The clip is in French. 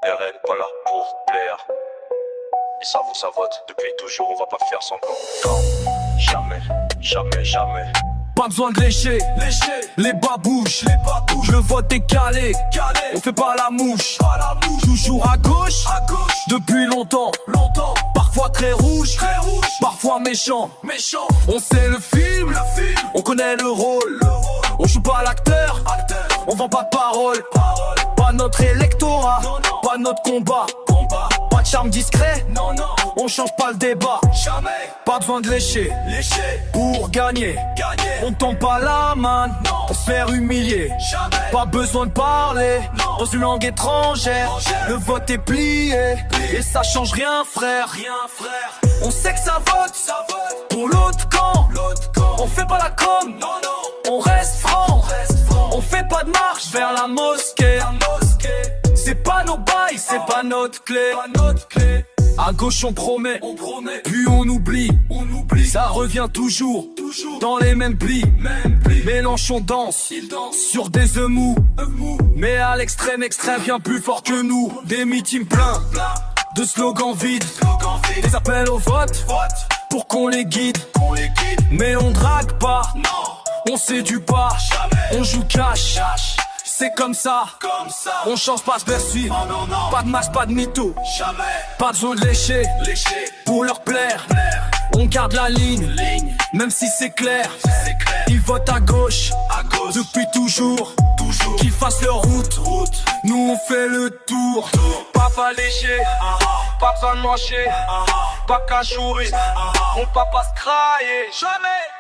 RN, pas là pour plaire. Et ça vous ça vote, depuis toujours on va pas faire semblant. Non, jamais, jamais, jamais. Pas besoin de lécher, les bas bougent, le vote est calé, on fait pas la mouche, toujours à gauche, depuis longtemps, parfois très rouge, parfois méchant, on sait le film, on connaît le rôle, on joue pas l'acteur, on vend pas de parole, pas notre électorat, pas notre combat, pas de charme discret, on change pas le débat, pas besoin de lécher, pour gagner, on tombe pas la main, on se fait humilier, pas besoin de parler, dans une langue étrangère, le vote est plié, et ça change rien frère, on sait que ça vote, pour l'autre camp, on fait pas la com, on reste franc, on fait pas de marche vers la mosquée, c'est pas nos bails, c'est pas notre clé. À gauche on promet, puis on oublie, ça revient toujours, dans les mêmes plis. Mélenchon danse, sur des œufs mous, mais à l'extrême bien plus fort que nous. Des meetings pleins, de slogans vides, des appels au vote, pour qu'on les guide. Mais on drague pas, on séduit pas, on joue cash. C'est comme ça, on change pas, se poursuit. Pas de masque, pas de mytho, pas besoin de lécher, pour leur plaire. On garde la ligne, même si c'est clair. Ils votent à gauche, depuis toujours. Qu'ils fassent leur route, nous on fait le tour. Papa léger, pas besoin de manger, pas qu'à jouer, on va pas se crailler. Jamais.